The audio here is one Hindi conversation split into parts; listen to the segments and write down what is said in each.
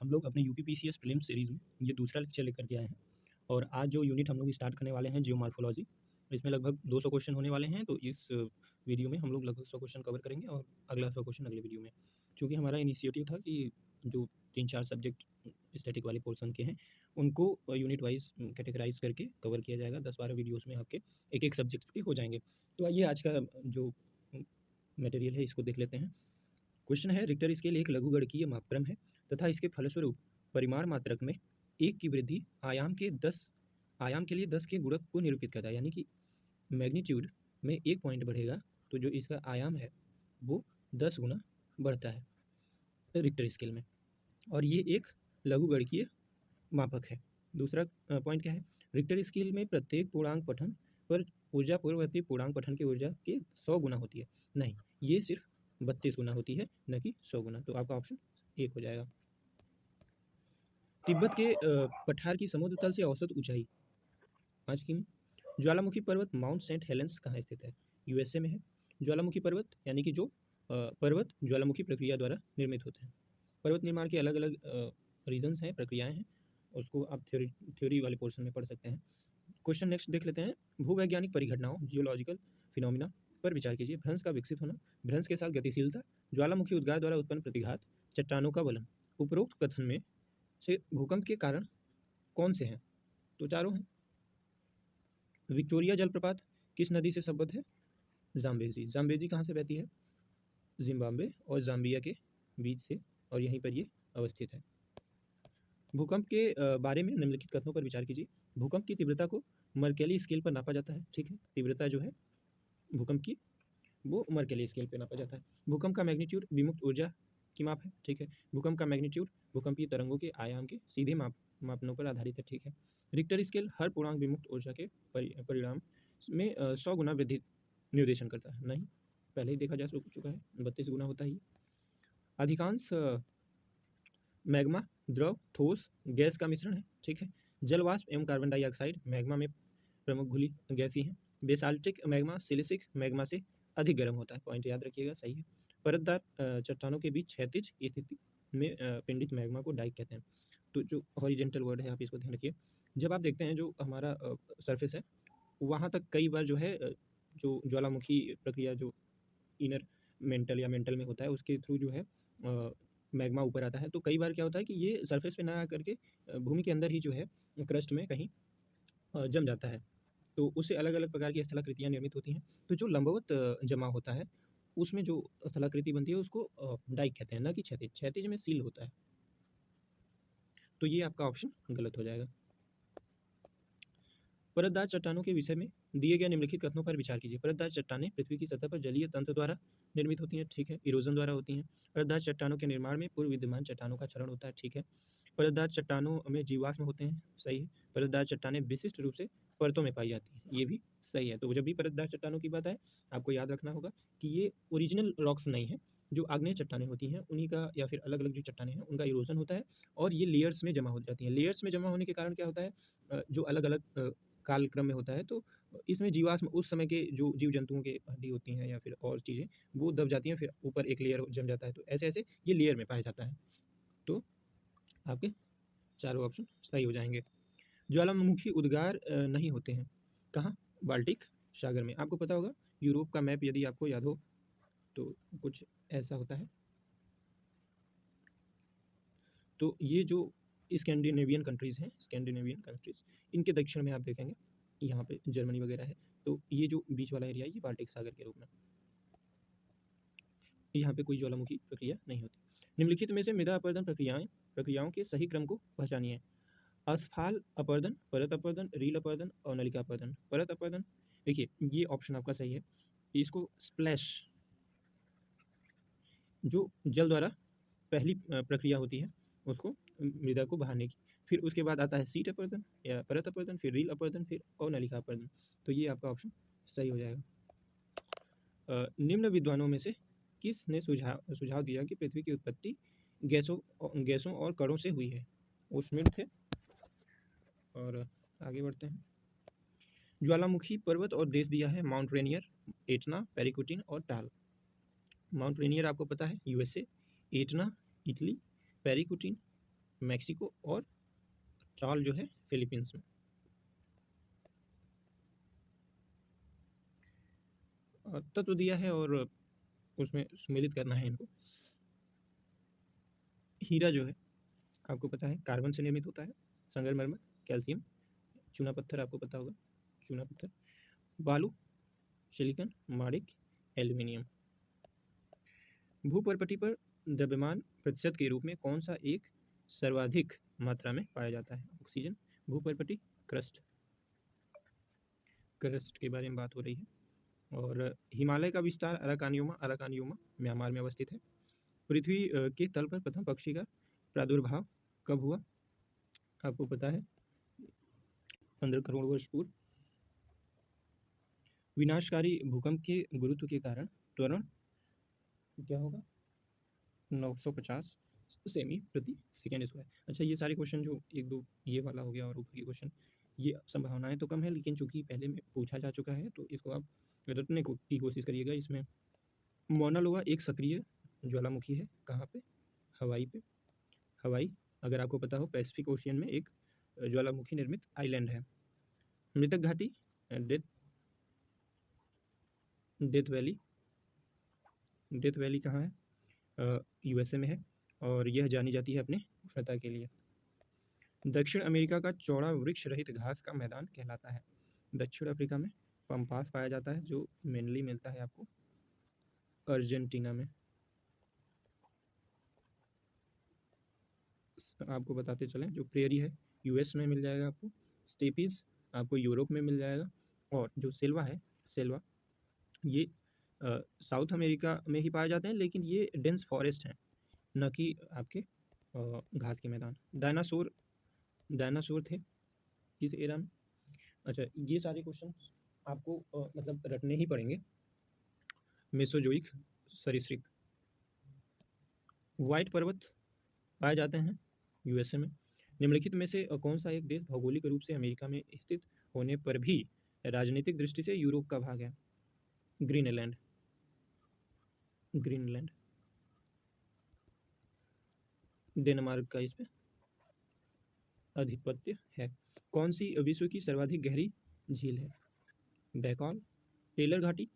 हम लोग अपने यूपीपीसीएस प्रीलिम्स सीरीज़ में ये दूसरा लेक्चर लेकर के आए हैं और आज जो यूनिट हम लोग स्टार्ट करने वाले हैं जियोमॉर्फोलॉजी, इसमें लगभग 200 क्वेश्चन होने वाले हैं। तो इस वीडियो में हम लोग लगभग 100 क्वेश्चन कवर करेंगे और अगला 100 क्वेश्चन अगले वीडियो में। चूँकि हमारा इनिशिएटिव था कि जो 3-4 सब्जेक्ट स्टैटिक वाले पोर्शन के हैं, उनको यूनिट वाइज़ कैटेगराइज़ करके कवर किया जाएगा। 10-12 वीडियोज़ में आपके एक-एक सब्जेक्ट्स के हो जाएँगे। तो आइए आज का जो मटेरियल है इसको देख लेते हैं। क्वेश्चन है, रिक्टर स्केल एक लघुगणकीय मापक्रम है तथा इसके फलस्वरूप परिमाण मात्रक में 1 की वृद्धि आयाम के लिए 10 के गुणक को निरूपित करता है। यानी कि मैग्नीट्यूड में 1 पॉइंट बढ़ेगा तो जो इसका आयाम है वो 10 गुना बढ़ता है रिक्टर स्केल में, और ये एक लघुगणकीय मापक है। दूसरा पॉइंट क्या है, रिक्टर स्केल में प्रत्येक पूर्णांक पठन पर ऊर्जा पूर्ववर्ती पूर्णांक पठन की ऊर्जा के 100 गुना होती है। नहीं, ये सिर्फ 32 गुना होती है, न कि 100 गुना। तो आपका ऑप्शन 1 हो जाएगा। तिब्बत के पठार की समुद्र तल से औसत ऊंचाई आज की ज्वालामुखी पर्वत माउंट सेंट हेलेंस कहाँ स्थित है? यूएसए में है। ज्वालामुखी पर्वत यानी कि जो पर्वत ज्वालामुखी प्रक्रिया द्वारा निर्मित होते हैं। पर्वत निर्माण के अलग अलग रीजन्स हैं, प्रक्रियाएं हैं, उसको आप थ्योरी वाले पोर्शन में पढ़ सकते हैं। क्वेश्चन नेक्स्ट देख लेते हैं। भूवैज्ञानिक परिघटनाओं जियोलॉजिकल फिनोमिना पर विचार कीजिए। भ्रंश का विकसित होना, भ्रंश के साथ गतिशीलता, ज्वालामुखी उद्गार द्वारा उत्पन्न प्रतिघात, चट्टानों का वलन। उपरोक्त कथन में से भूकंप के कारण कौन से हैं? तो चारों हैं। विक्टोरिया जलप्रपात किस नदी से संबद्ध है? जाम्बेजी। जाम्बेजी कहाँ से बहती है? जिम्बाब्वे और जाम्बिया के बीच से, और यहीं पर ये अवस्थित है। भूकंप के बारे में निम्नलिखित कथनों पर विचार कीजिए। भूकंप की तीव्रता को मर्केली स्केल पर नापा जाता है। ठीक है, तीव्रता जो है भूकंप की वो मर्केली स्केल पर नापा जाता है। भूकंप का मैग्नीट्यूड विमुक्त ऊर्जा की माप है। ठीक है, भूकंप का मैग्नीट्यूड भूकंपीय तरंगों के आयाम के सीधे मापनों पर आधारित है। ठीक है, रिक्टर स्केल हर पूर्णांक विमुक्त ऊर्जा के परिणाम में 100 गुना वृद्धि निर्देशन करता है। नहीं, पहले ही देखा जा चुका है, 32 गुना होता ही। अधिकांश मैग्मा द्रव, ठोस, गैस का मिश्रण है। ठीक है, जल वाष्प एवं कार्बन डाइऑक्साइड मैग्मा में प्रमुख घुली गैसें हैं। बेसाल्टिक मैग्मा सिलिसिक मैग्मा से अधिक गर्म होता है। पॉइंट याद रखिएगा, सही है। परतदार चट्टानों के बीच क्षैतिज स्थिति में पिंडित मैग्मा को डाइक कहते हैं। तो जो हॉरिजेंटल वर्ड है आप इसको ध्यान रखिए। जब आप देखते हैं जो हमारा सरफेस है वहाँ तक कई बार जो है जो ज्वालामुखी प्रक्रिया जो इनर मेंटल या मेंटल में होता है उसके थ्रू जो है मैग्मा ऊपर आता है। तो कई बार क्या होता है कि ये सरफेस पे ना आकर के भूमि के अंदर ही जो है क्रस्ट में कहीं जम जाता है। तो उससे अलग अलग प्रकार की स्थलाकृतियाँ निर्मित होती हैं। तो जो लंबवत जमा होता है उसमें जो स्थलाकृति बनती है उसको डाइक कहते हैं, ना कि क्षैतिज। क्षैतिज में सील होता है। तो ये आपका ऑप्शन गलत हो जाएगा। परतदार चट्टानों के विषय में दिए गए निम्नलिखित कथनों पर विचार कीजिए। परतदार चट्टानें पृथ्वी की सतह पर जलीय तंत्र द्वारा निर्मित होती हैं। ठीक है, इरोजन द्वारा होती हैं। परतदार चट्टानों के निर्माण में पूर्व विद्यमान चट्टानों का क्षरण होता है। ठीक है, परतदार चट्टानों में जीवाश्म होते हैं। सही है। परतदार चट्टानें विशिष्ट रूप से परतों में पाई जाती हैं। ये भी सही है। तो जब भी परतदार चट्टानों की बात आए आपको याद रखना होगा कि ये ओरिजिनल रॉक्स नहीं है। जो आग्नेय चट्टानें होती हैं उन्हीं का, या फिर अलग अलग जो चट्टानें हैं उनका इरोजन होता है और ये लेयर्स में जमा हो जाती हैं। लेयर्स में जमा होने के कारण क्या होता है, जो अलग अलग कालक्रम में होता है, तो इसमें जीवाश्म उस समय के जो जीव जंतुओं की हड्डी होती हैं या फिर और चीज़ें वो दब जाती हैं, फिर ऊपर एक लेयर जम जाता है। तो ऐसे ऐसे ये लेयर में पाया जाता है। तो आपके चारों ऑप्शन सही हो जाएंगे। ज्वालामुखी उद्गार नहीं होते हैं कहाँ? बाल्टिक सागर में। आपको पता होगा यूरोप का मैप यदि आपको याद हो तो कुछ ऐसा होता है। तो ये जो स्कैंडिनेवियन कंट्रीज़ हैं, स्कैंडिनेवियन कंट्रीज़, इनके दक्षिण में आप देखेंगे यहाँ पे जर्मनी वगैरह है। तो ये जो बीच वाला एरिया है ये बाल्टिक सागर के रूप में, यहाँ पे कोई ज्वालामुखी प्रक्रिया नहीं होती। निम्नलिखित में से मृदा अपरदन प्रक्रियाओं के सही क्रम को पहचानिए। असफाल अपरदन, परत अपरदन, रील अपरदन और नलिका अपरदन। परत अपरदन, देखिए ये ऑप्शन आपका सही है। इसको स्प्लैश, जो जल द्वारा पहली प्रक्रिया होती है उसको मृदा को बहाने की, फिर उसके बाद आता है सीट अपर्दन या परत अपर्दन, फिर रील अपर्दन, फिर और नलिका अपर्दन। तो ये आपका ऑप्शन सही हो जाएगा। निम्न विद्वानों में से किसने सुझाव दिया कि पृथ्वी की उत्पत्ति गैसों और कणों से हुई है? वो श्मिट थे। और आगे बढ़ते हैं। ज्वालामुखी पर्वत और देश दिया है माउंट रेनियर, एटना, पेरिकुटिन और टाल। माउंट रेनियर आपको पता है यूएसए, एटना इटली, पेरिकुटिन मैक्सिको और चाल जो है फिलीपींस में। तत्व दिया है और उसमें सुमेलित करना है इनको। हीरा जो है आपको पता है कार्बन से निर्मित होता है, संगमरमर, कैल्शियम, चूना पत्थर आपको पता होगा, चूना पत्थर, बालू, सिलिकॉन, माणिक, एल्यूमिनियम। भूपर्पटी पर द्रव्यमान प्रतिशत के रूप में कौन सा एक सर्वाधिक मात्रा में पाया जाता है? ऑक्सीजन। भूपर्पटी, क्रस्ट, क्रस्ट के बारे में बात हो रही है। और हिमालय का विस्तार अराकानियोमा, अराकानियोमा म्यांमार में अवस्थित है। पृथ्वी के तल पर प्रथम पक्षी का प्रादुर्भाव कब हुआ? आपको पता है 15 करोड़ वर्ष पूर्व। विनाशकारी भूकंप के गुरुत्व के कारण त्वरण क्या होगा? 950 सेमी प्रति सेकेंड स्क्वायर। अच्छा, ये सारे क्वेश्चन जो एक दो ये वाला हो गया और ऊपर के क्वेश्चन, ये संभावनाएं तो कम है, लेकिन चूंकि पहले में पूछा जा चुका है तो इसको आप रटने की कोशिश करिएगा। इसमें मौना लोआ एक सक्रिय ज्वालामुखी है, कहाँ पे? हवाई पे। हवाई, अगर आपको पता हो, पैसिफिक ओशियन में एक ज्वालामुखी निर्मित आइलैंड है। मृतक घाटी, death death valley, death valley कहाँ है? यूएसए में है और यह जानी जाती है अपने उष्णता के लिए। दक्षिण अमेरिका का चौड़ा वृक्ष रहित घास का मैदान कहलाता है। दक्षिण अफ्रीका में पम्पास पाया जाता है, जो मेनली मिलता है आपको अर्जेंटीना में। आपको बताते चलें, जो प्रेरी है यूएस में मिल जाएगा आपको, स्टेपीज आपको यूरोप में मिल जाएगा, और जो सेल्वा है, सेल्वा, ये साउथ अमेरिका में ही पाए जाते हैं, लेकिन ये डेंस फॉरेस्ट हैं, न कि आपके घास के मैदान। डायनासोर, डायनासोर थे किस एरा में? अच्छा, ये सारे क्वेश्चन आपको मतलब रटने ही पड़ेंगे। मेसोजोइक सरीसृप। व्हाइट पर्वत पाए जाते हैं यूएसए में। निम्नलिखित में से कौन सा एक देश भौगोलिक रूप से अमेरिका में स्थित होने पर भी राजनीतिक दृष्टि से यूरोप का भाग है? Greenland, Greenland. डेनमार्क का इस पे आधिपत्य है। कौन सी विश्व की सर्वाधिक गहरी झील है? बैकॉल। टेलर घाटी,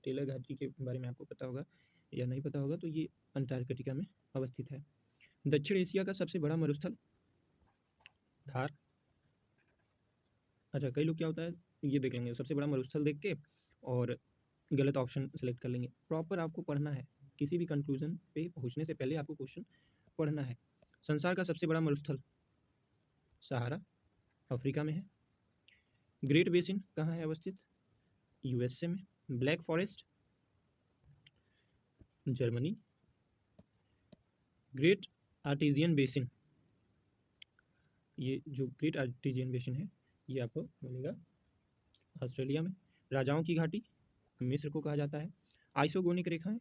टेलर घाटी के बारे में आपको पता होगा या नहीं पता होगा, तो ये अंटार्कटिका में अवस्थित है। दक्षिण एशिया का सबसे बड़ा मरुस्थल? धार। अच्छा, कई लोग क्या होता है, ये देख लेंगे सबसे बड़ा मरुस्थल देख के और गलत ऑप्शन सेलेक्ट कर लेंगे। प्रॉपर आपको पढ़ना है, किसी भी कंक्लूजन पे पहुंचने से पहले आपको क्वेश्चन पढ़ना है। संसार का सबसे बड़ा मरुस्थल? सहारा, अफ्रीका में है। ग्रेट बेसिन कहाँ है अवस्थित? यूएसए में। Black Forest, Germany. Great Artesian Basin, ये जो ग्रेट आर्टिजियन बेसिन है ये आपको मिलेगा ऑस्ट्रेलिया में। राजाओं की घाटी, मिस्र को कहा जाता है। आइसोगोनिक रेखाएं,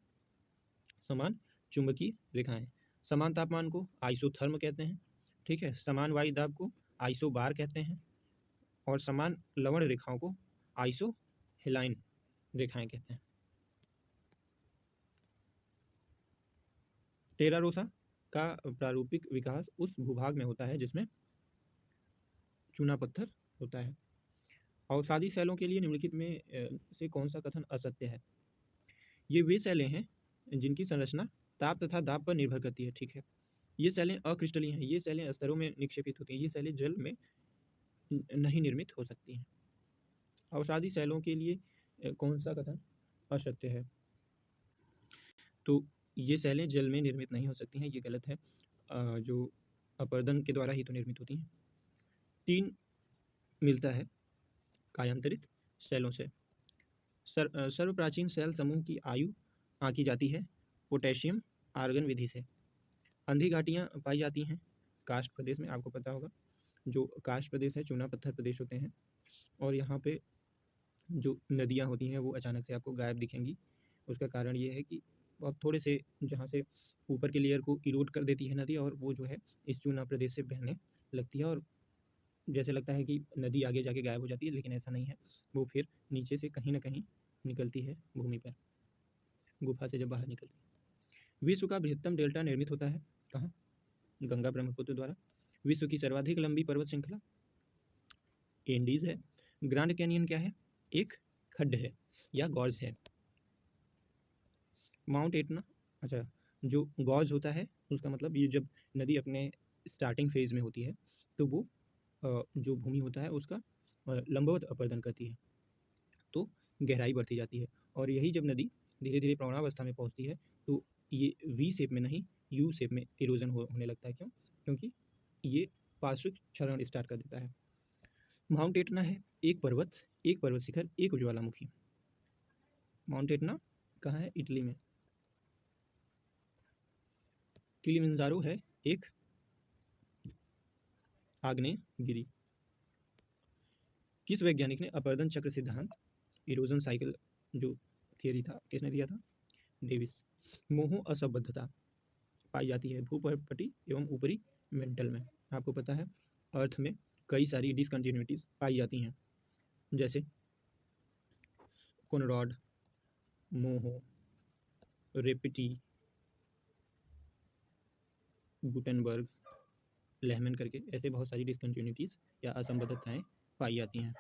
समान चुंबकीय रेखाएं। समान तापमान को आइसोथर्म कहते हैं, ठीक है। समान वायु दाब को आइसोबार कहते हैं, और समान लवण रेखाओं को आइसोहेलाइन रेखाएं कहते हैं। टेरा रोसा का प्रारूपिक विकास उस भूभाग में होता है जिसमें चूना पत्थर होता है। अवसादी सेलों के लिए निम्नलिखित में से कौन सा कथन असत्य है? ये वे सेलें हैं जिनकी संरचना ताप तथा दाब पर निर्भर करती है, ठीक है। ये सेलें अक्रिस्टलीय हैं, ये सेलें स्तरों में निक्षेपित होती हैं, ये सेलें जल में नहीं निर्मित हो सकती हैं। अवसादी सेलों के लिए कौन सा कथन असत्य है? तो ये सेलें जल में निर्मित नहीं हो सकती हैं, ये गलत है। जो अपर्दन के द्वारा ही तो निर्मित होती हैं। 3 मिलता है कायांतरित सेलों से। सर्वप्राचीन सेल समूह की आयु आंकी जाती है पोटेशियम आर्गन विधि से। अंधी घाटियाँ पाई जाती हैं कास्ट प्रदेश में, आपको पता होगा। जो कास्ट प्रदेश है, चूना पत्थर प्रदेश होते हैं, और यहाँ पे जो नदियाँ होती हैं वो अचानक से आपको गायब दिखेंगी। उसका कारण ये है कि बहुत थोड़े से जहाँ से ऊपर के लेयर को इरोड कर देती है नदी, और वो जो है इस चूना प्रदेश से बहने लगती है, और जैसे लगता है कि नदी आगे जाके गायब हो जाती है, लेकिन ऐसा नहीं है। वो फिर नीचे से कहीं ना कहीं निकलती है भूमि पर, गुफा से जब बाहर निकलती है। विश्व का बृहत्तम डेल्टा निर्मित होता है कहाँ? गंगा ब्रह्मपुत्र द्वारा। विश्व की सर्वाधिक लंबी पर्वत श्रृंखला एंडीज है। ग्रांड कैनियन क्या है? एक खड्ड है या गॉर्ज है। माउंट एटना, अच्छा, जो गॉर्ज होता है उसका मतलब ये जब नदी अपने स्टार्टिंग फेज में होती है तो वो जो भूमि होता है उसका लंबवत अपर्दन करती है, तो गहराई बढ़ती जाती है। और यही जब नदी धीरे धीरे प्रवणावस्था में पहुंचती है तो ये वी शेप में नहीं, यू शेप में इरोजन होने लगता है। क्यों? क्योंकि ये पार्श्विक क्षरण स्टार्ट कर देता है। माउंट एटना है एक पर्वत शिखर, एक ज्वालामुखी। माउंट एटना कहाँ है? इटली में। किलिमंजारो है एक आग्नेयगिरी। किस वैज्ञानिक ने अपर्दन चक्र सिद्धांत, इरोजन साइकिल जो थियरी था, किसने दिया था? डेविस। मोहो असंबद्धता पाई जाती है भूपर्पटी एवं ऊपरी मेंटल में। आपको पता है अर्थ में कई सारी डिसकंटिन्यूटीज पाई जाती हैं, जैसे कोनरॉड, मोहो, रेपिटी, गुटेनबर्ग, लेहमैन करके ऐसे बहुत सारी डिसकंटिन्यूटीज या असंबद्धताएं पाई जाती हैं।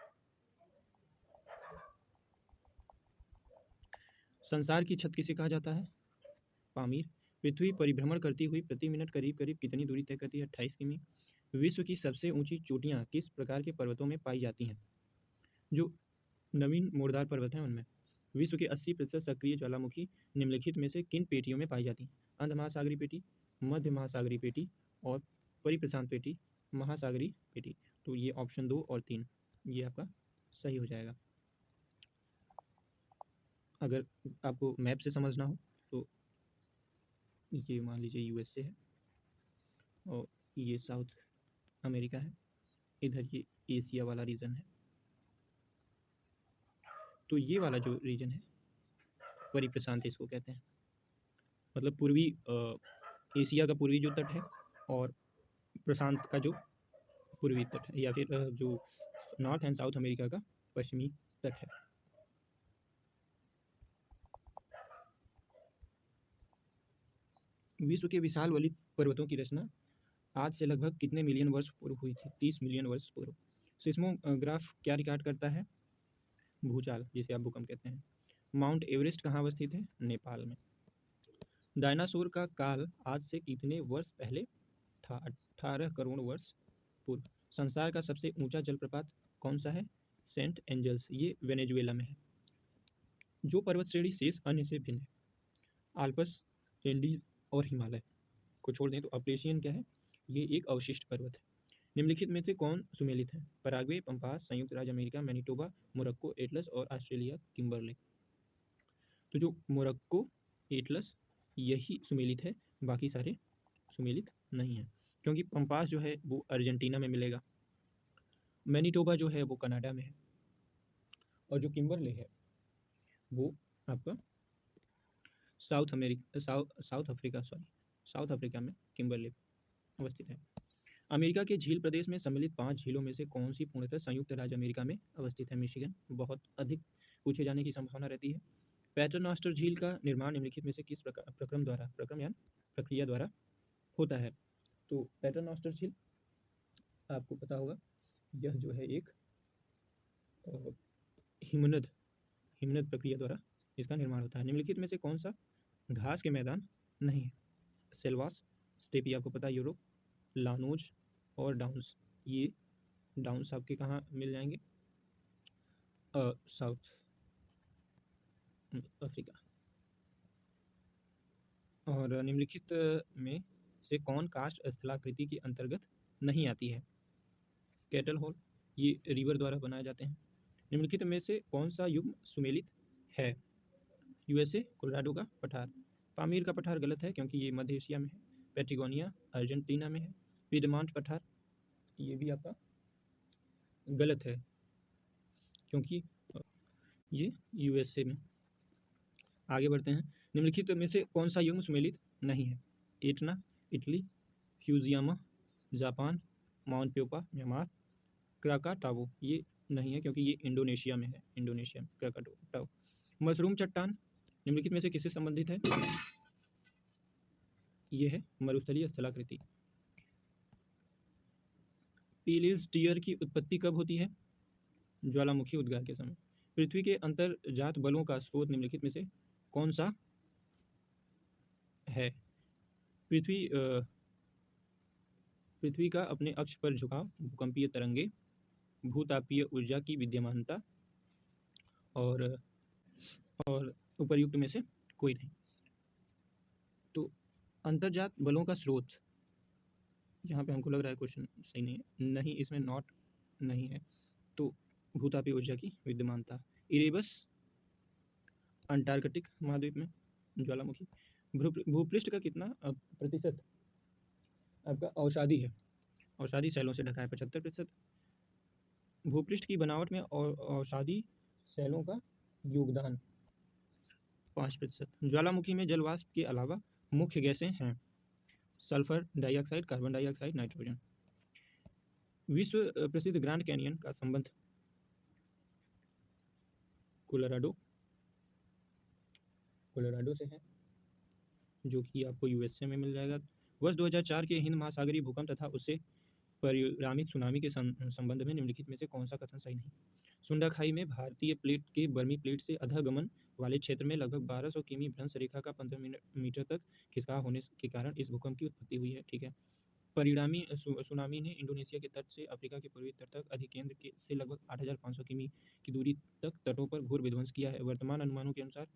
संसार की छत किसे कहा जाता है? पामीर। पृथ्वी परिभ्रमण करती हुई प्रति मिनट करीब करीब कितनी दूरी तय करती है? 28 किमी। विश्व की सबसे ऊंची चोटियां किस प्रकार के पर्वतों में पाई जाती हैं? जो नवीन मोरदार पर्वत हैं उनमें। विश्व के 80% सक्रिय ज्वालामुखी निम्नलिखित में से किन पेटियों में पाई जाती हैं? अंध महासागरीय पेटी, मध्य महासागरीय पेटी और परिप्रशांत पेटी, महासागरीय पेटी। तो ये ऑप्शन 2 और 3 ये आपका सही हो जाएगा। अगर आपको मैप से समझना हो तो ये मान लीजिए यूएसए है और ये साउथ अमेरिका है, इधर ये एशिया वाला रीजन है। तो ये वाला जो रीजन है परिप्रशांत इसको कहते हैं, मतलब पूर्वी एशिया का पूर्वी जो तट है और प्रशांत का जो पूर्वी तट है, या फिर जो नॉर्थ एंड साउथ अमेरिका का पश्चिमी तट है। विश्व के विशाल वलित पर्वतों की रचना आज से लगभग कितने मिलियन वर्ष पूर्व हुई थी? 30 मिलियन वर्ष पूर्व। सिस्मोग्राफ क्या रिकॉर्ड करता है? भूचाल, जिसे आप भूकंप कहते हैं। माउंट एवरेस्ट कहाँ अवस्थित है? नेपाल में। डायनासोर का काल आज से कितने वर्ष पहले था? 18 करोड़ वर्ष पूर्व। संसार का सबसे ऊंचा जलप्रपात कौन सा है? सेंट एंजल्स, ये वेनेजुएला में है। जो पर्वत श्रेणी शेष अन्य से भिन्न है? आल्पस, एंडीज और हिमालय को छोड़ दें तो अप्रेशियन क्या है? ये एक अवशिष्ट पर्वत है। निम्नलिखित में से कौन सुमेलित है? पराग्वे, पंपास, संयुक्त राज्य अमेरिका, मैनिटोबा, मोरक्को, एटलस और ऑस्ट्रेलिया किम्बरले। तो जो मोरक्को, एटलस यही सुमेलित है, बाकी सारे सुमेलित नहीं है, क्योंकि पंपास जो है वो अर्जेंटीना में मिलेगा, मैनिटोबा जो है वो कनाडा में है, और जो किम्बरले है वो आपका साउथ अफ्रीका में किम्बरले अवस्थित है। अमेरिका के झील प्रदेश में सम्मिलित 5 झीलों में से कौन सी पूर्णतः संयुक्त राज्य अमेरिका में अवस्थित है? मिशिगन। बहुत अधिक पूछे जाने की संभावना रहती है। पैटरनॉस्टर झील का निर्माण निम्नलिखित में से किस प्रक्रिया द्वारा होता है? तो पैटरनॉस्टर झील आपको पता होगा, यह जो है एक हिमनद प्रक्रिया द्वारा इसका निर्माण होता है। निम्नलिखित में से कौन सा घास के मैदान नहीं है? सेल्वास, स्टेपी आपको पता है यूरोप, लानोज और डाउन्स। ये डाउन्स आपके कहाँ मिल जाएंगे? South Africa. और निम्नलिखित में से कौन कास्ट स्थलाकृति के अंतर्गत नहीं आती है? कैटल हॉल, ये रिवर द्वारा बनाए जाते हैं। निम्नलिखित में से कौन सा युग्म सुमेलित है? यूएसए, कोलोराडो का पठार। पामीर का पठार गलत है क्योंकि ये मध्य एशिया में है। पेट्रिगोनिया अर्जेंटीना में है। पिडमांट पठार ये भी आपका गलत है क्योंकि ये यूएसए में। आगे बढ़ते हैं। निम्नलिखित में से कौन सा युग्म सुमेलित नहीं है? Etna Italy, Fujiyama Japan, Mount Popa Myanmar, Krakatoa ये नहीं है क्योंकि ये इंडोनेशिया में है। इंडोनेशिया में क्राकाटावो। मशरूम चट्टान निम्नलिखित में से किससे संबंधित है? ये है मरुस्थलीय स्थलाकृति। पीलीज टीयर की उत्पत्ति कब होती है? ज्वालामुखी उद्गार के समय। पृथ्वी के अंतर्जात बलों का स्रोत निम्नलिखित में से कौन सा है? पृथ्वी का अपने अक्ष पर झुकाव, भूकंपीय तरंगे, भूतापीय ऊर्जा की विद्यमानता और उपर्युक्त में से कोई नहीं। तो अंतर्जात बलों का स्रोत, यहाँ पे हमको लग रहा है क्वेश्चन सही नहीं है, नहीं इसमें नॉट नहीं है, तो भूतापीय ऊर्जा की विद्यमानता। इरेबस अंटार्कटिक महाद्वीप में ज्वालामुखी। भूपृष्ठ का कितना प्रतिशत आपका औषधि है? औषधि सेलों से ढका है 75%। भूपृष्ठ की बनावट में औषधि सेलों का योगदान 5%। ज्वालामुखी में जलवाष्प के अलावा मुख्य गैसें हैं sulphur dioxide, carbon dioxide, nitrogen. विश्व प्रसिद्ध ग्रैंड कैनियन का संबंध कोलोराडो से है, जो कि आपको यूएसए में मिल जाएगा। वर्ष 2004 के हिंद महासागरीय भूकंप तथा उससे परिणामित सुनामी के संबंध में निम्नलिखित में से कौन सा कथन सही नहीं? सुंडा खाई में भारतीय प्लेट के बर्मी प्लेट से अधःगमन वाले क्षेत्र में लगभग 1200 किमी भ्रंश रेखा का 15 मीटर तक खिसकाव होने के कारण इस भूकंप की उत्पत्ति हुई है। ठीक है। परिणामी सुनामी ने इंडोनेशिया के तट से अफ्रीका के पूर्वी तट तक अधिकेंद्र से लगभग 8500 किमी की दूरी तक तटों पर घोर विध्वंस किया है। वर्तमान अनुमानों के अनुसार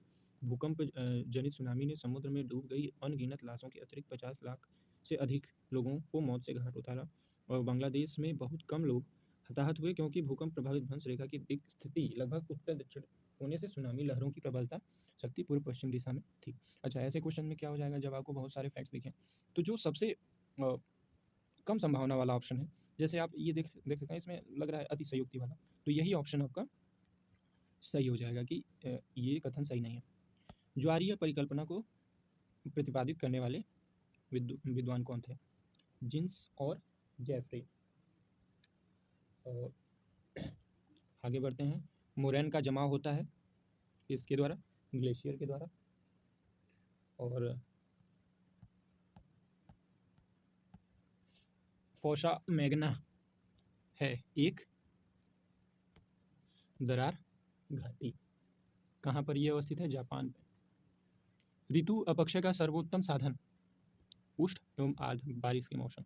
भूकंप जनित सुनामी ने समुद्र में डूब गई अनगिनत लाशों के अतिरिक्त 50 लाख से अधिक लोगों को मौत से घाट उतारा और बांग्लादेश में बहुत कम लोग हताहत हुए, क्योंकि भूकंप प्रभावित भ्रंश रेखा की दिक् स्थिति लगभग उत्तर दक्षिण होने से सुनामी लहरों की प्रबलता शक्ति पूर्व पश्चिम दिशा में थी। अच्छा, ऐसे क्वेश्चन में क्या हो जाएगा जब आपको बहुत सारे फैक्ट्स दिखें, तो जो सबसे कम संभावना वाला ऑप्शन है, जैसे आप ये देख सकते हैं, इसमें लग रहा है अतिशयोक्ति वाला, तो यही ऑप्शन आपका सही हो जाएगा कि ये कथन सही नहीं है। ज्वारीय परिकल्पना को प्रतिपादित करने वाले विद्वान कौन थे? जिन्स और जेफरे। और आगे बढ़ते हैं। मोरैन का जमाव होता है किसके द्वारा? ग्लेशियर के द्वारा। और फोसा मैग्ना है एक दरार घाटी। कहाँ पर यह अवस्थित है? जापान में। ऋतु अपक्षय का सर्वोत्तम साधन? उष्ण एवं आर्द्र बारिश के मौसम।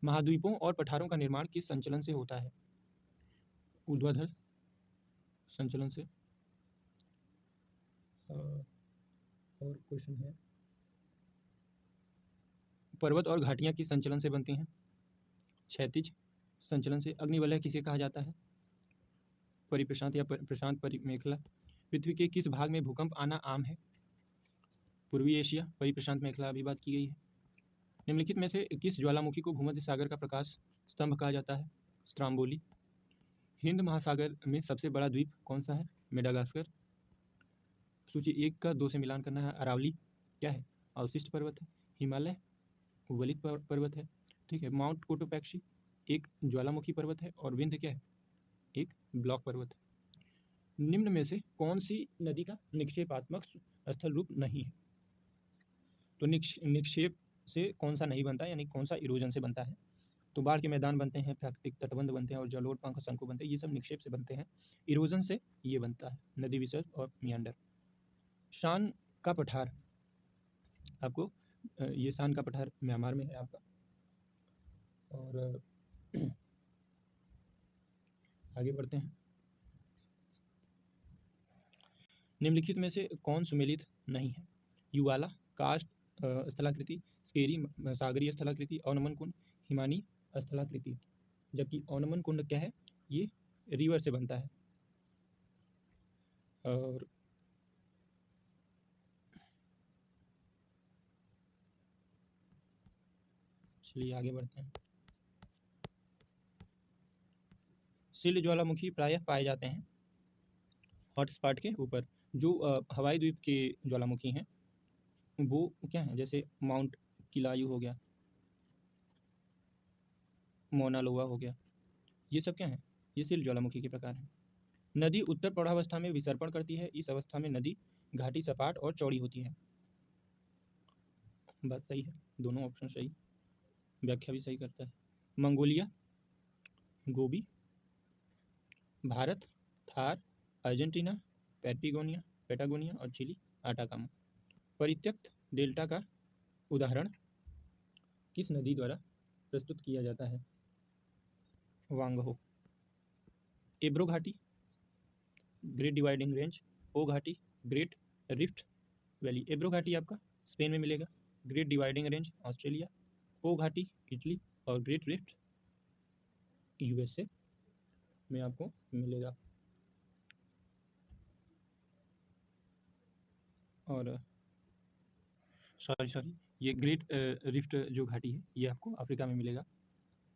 महाद्वीपों और पठारों का निर्माण किस संचलन से होता है? ऊर्ध्वाधर संचलन से। और क्वेश्चन है, पर्वत और घाटियां किस संचलन से बनती हैं? क्षैतिज संचलन से। अग्निवलय किसे कहा जाता है? परिप्रशांत या प्रशांत परिमेखला। पृथ्वी के किस भाग में भूकंप आना आम है? पूर्वी एशिया। परिप्रशांत मेखला अभी बात की गई है। निम्नलिखित में से किस ज्वालामुखी को भूमध्य सागर का प्रकाश स्तंभ कहा जाता है? स्ट्राम्बोली। हिंद महासागर में सबसे बड़ा द्वीप कौन सा है? मेडागास्कर। सूची 1 का 2 से मिलान करना है। अरावली क्या है? अवशिष्ट पर्वत है। हिमालय वलित पर्वत है। ठीक है। माउंट कोटोपैक्सी एक ज्वालामुखी पर्वत है और विंध्य क्या है? एक ब्लॉक पर्वत है। निम्न में से कौन सी नदी का निक्षेपात्मक स्थल रूप नहीं है? तो निक्षेप से कौन सा नहीं बनता, यानी कौन सा इरोजन से बनता है? तो बाढ़ के मैदान बनते हैं, प्राकृतिक तटबंध बनते हैं और जलोढ़ पंख शंकु बनते हैं, ये सब निक्षेप से बनते हैं। इरोजन से ये बनता है नदी विसर्ग और मियांडर। शान का पठार आपको, ये शान का पठार म्यांमार में है आपका। और आगे बढ़ते हैं। निम्नलिखित में से कौन सुमेलित नहीं है? युवाला, कास्ट स्थलाकृति, स्केरी सागरीय स्थलाकृति, औनमन कुंड हिमानी स्थलाकृति। जबकि औनमन कुंड क्या है? ये रिवर से बनता है। और चलिए आगे बढ़ते हैं। सिल्ड ज्वालामुखी प्रायः पाए जाते हैं हॉटस्पॉट के ऊपर। जो हवाई द्वीप के ज्वालामुखी हैं वो क्या है? जैसे माउंट किलायू हो गया, मोना लोआ हो गया, ये सब क्या है? ये सिल्ड ज्वालामुखी के प्रकार हैं। नदी उत्तर प्रौढ़ावस्था में विसर्पण करती है। इस अवस्था में नदी घाटी सपाट और चौड़ी होती है। बात सही है, दोनों ऑप्शन सही, व्याख्या भी सही करता है। मंगोलिया गोबी, भारत, थार, अर्जेंटीना, पैटागोनिया और चिली, आटाकामा। परित्यक्त डेल्टा का उदाहरण किस नदी द्वारा प्रस्तुत किया जाता है? वांगहो। एब्रो घाटी, ग्रेट डिवाइडिंग रेंज, ओ घाटी, ग्रेट रिफ्ट वैली। एब्रो घाटी आपका स्पेन में मिलेगा, ग्रेट डिवाइडिंग रेंज ऑस्ट्रेलिया, ओ घाटी इटली और ग्रेट रिफ्ट यूएसए में आपको मिलेगा। और सॉरी ये ग्रेट रिफ्ट जो घाटी है ये आपको अफ्रीका में मिलेगा।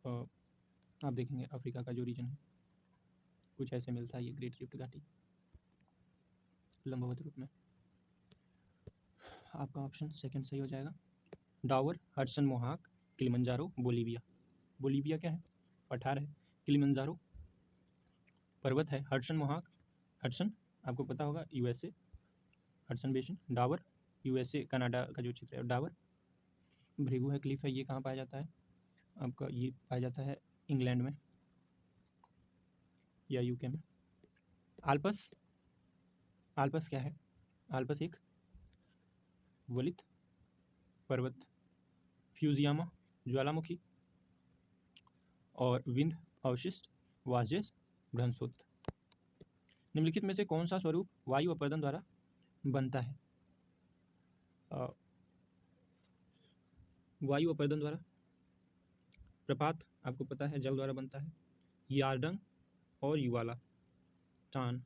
आप देखेंगे अफ्रीका का जो रीजन है कुछ ऐसे मिलता है ये ग्रेट रिफ्ट घाटी लंबवत रूप में। आपका ऑप्शन सेकंड सही हो जाएगा। Dawar, Hudson मोहाक, Kilimanjaro, Bolivia. Bolivia क्या है? पठार है। किलिमंजारो पर्वत है। हडसन मोहाक, हडसन आपको पता होगा यूएसए, हडसन बेसिन। डावर यूएसए कनाडा का जो क्षेत्र है। डावर भृगु है, क्लिफ है, ये कहाँ पाया जाता है? आपका ये पाया जाता है इंग्लैंड में या यूके में। आल्पस, आल्पस क्या है? आल्पस एक वलित पर्वत, फ्यूजियामा ज्वालामुखी और विंध्य अवशिष्ट, वाजेस बृहस्पति। निम्नलिखित में से कौन सा स्वरूप वायु अपरदन द्वारा बनता है? वायु अपरदन द्वारा प्रपात आपको पता है जल द्वारा बनता है। यार्डंग और युवाला टान।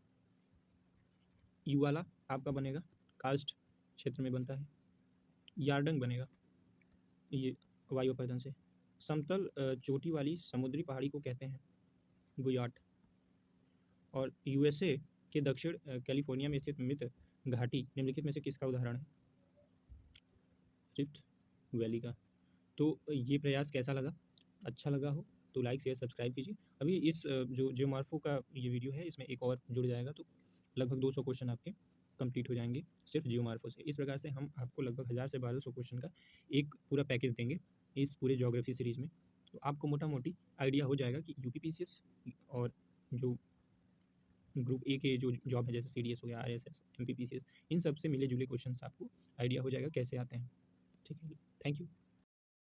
युवाला आपका बनेगा कार्स्ट क्षेत्र में बनता है। यार्डंग बनेगा ये वायु अपरदन से। समतल चोटी वाली समुद्री पहाड़ी को कहते हैं गुयाट। और यूएसए के दक्षिण कैलिफोर्निया में स्थित मृत घाटी निम्नलिखित में से किसका उदाहरण है? रिफ्ट वैली का। तो ये प्रयास कैसा लगा? अच्छा लगा हो तो लाइक शेयर सब्सक्राइब कीजिए। अभी इस जो जियोमॉर्फो का ये वीडियो है इसमें एक और जुड़ जाएगा तो लगभग 200 क्वेश्चन आपके कंप्लीट हो जाएंगे सिर्फ जियोमॉर्फो से। इस प्रकार से हम आपको लगभग 1000 से 1200 क्वेश्चन का एक पूरा पैकेज देंगे इस पूरे ज्योग्राफी सीरीज़ में। तो आपको मोटा मोटी आइडिया हो जाएगा कि यूपीपीसीएस और जो ग्रुप ए के जो जॉब है जैसे सीडीएस हो गया, आरएसएस, एमपीपीसीएस, इन सब से मिले जुले क्वेश्चंस आपको आइडिया हो जाएगा कैसे आते हैं। ठीक है, थैंक यू।